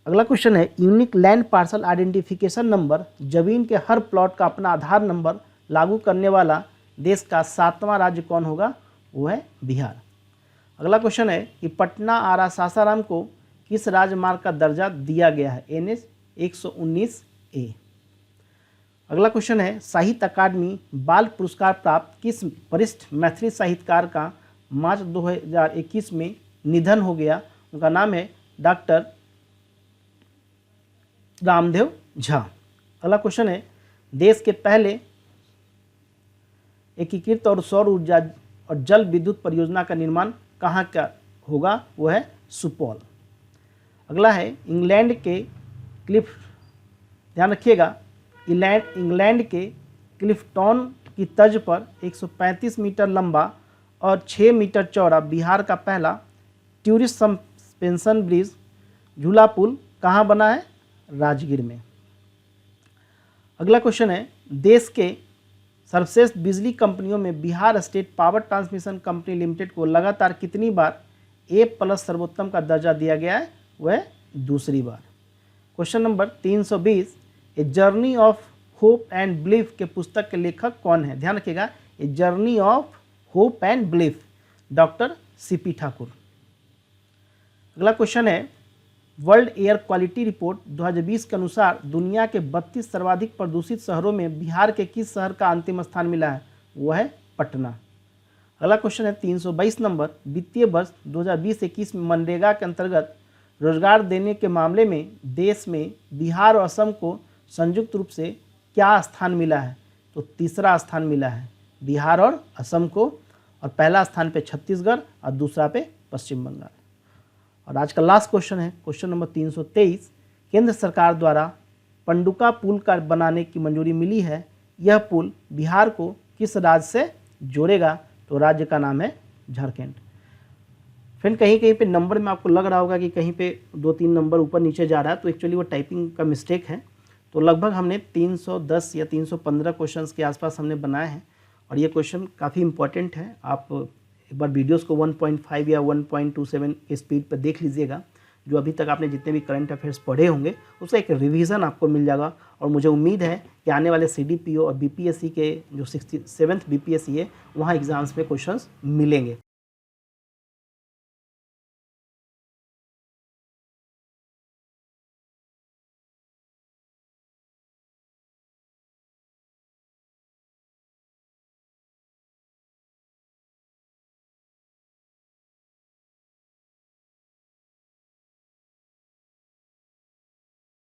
अगला क्वेश्चन है, unique land parcel identification number जमीन के हर प्लॉट का अपना आधार नंबर लागू करने वाला देश का 7वां राज्य कौन होगा? वो है बिहार। अगला क्वेश्चन है कि पटना आरा सासाराम को किस राजमार्ग का दर्जा दिया गया है? NH 119A। अगला क्वेश्चन है, साहित्य अकादमी बाल पुरस्कार प्राप्त किस वरिष्ठ मैथिली साहित्यकार का मार्च 2021 में निधन हो गया? उनका नाम है डॉक्टर रामदेव झा। अगला क्वेश्चन है, देश के पहले एकीकृत और सौर ऊर्जा और जल विद्युत परियोजना का निर्माण कहाँ का होगा? वो है सुपौल। अगला है, इंग्लैंड के क्लिफ, ध्यान रखिएगा, इंग्लैंड के क्लिफ्टन की तर्ज पर 135 मीटर लंबा और 6 मीटर चौड़ा बिहार का पहला टूरिस्ट सस्पेंशन ब्रिज झूला पुल कहाँ बना है? राजगीर में। अगला क्वेश्चन है, देश के सर्वश्रेष्ठ बिजली कंपनियों में Bihar state power transmission company limited को लगातार कितनी बार A+ सर्वोत्तम का दर्जा दिया गया है? वह दूसरी बार। Question number 320, A journey of hope and belief के पुस्तक के लेखक कौन है? ध्यान रखिएगा, A journey of hope and belief, doctor CP Thakur. अगला क्वेश्चन है, वर्ल्ड एयर क्वालिटी रिपोर्ट 2020 के अनुसार दुनिया के 32 सर्वाधिक प्रदूषित शहरों में बिहार के किस शहर का अंतिम स्थान मिला है? वह है पटना। अगला क्वेश्चन है 322 नंबर, वित्तीय वर्ष 2020-21 में मनरेगा के अंतर्गत रोजगार देने के मामले में देश में बिहार और असम को संयुक्त रूप से क्या स्थान मिला है? तो तीसरा स्थान मिला है बिहार और असम को, और पहला स्थान पे छत्तीसगढ़ और दूसरा पे पश्चिम बंगाल। और आज का लास्ट क्वेश्चन है क्वेश्चन नंबर 323, केंद्र सरकार द्वारा पंडुका पुल का बनाने की मंजूरी मिली है। यह पुल बिहार को किस राज्य से जोड़ेगा, तो राज्य का नाम है झारखंड। फ्रेंड कहीं कहीं पे नंबर में आपको लग रहा होगा कि कहीं पे 2-3 नंबर ऊपर नीचे जा रहा है, तो एक्चुअली वो टाइपिंग का मिस्टेक है। तो लगभग हमने 310 या 315 क्वेश्चंस के आसपास हमने बनाए हैं और ये क्वेश्चन काफ़ी इंपॉर्टेंट है। आप एक बार वीडियोस को 1.5 या 1.27 के स्पीड पर देख लीजिएगा। जो अभी तक आपने जितने भी करंट अफेयर्स पढ़े होंगे उसका एक रिवीजन आपको मिल जाएगा और मुझे उम्मीद है कि आने वाले CDPO और BPSC के जो 67th BPSC है वहाँ एग्ज़ाम्स में क्वेश्चंस मिलेंगे।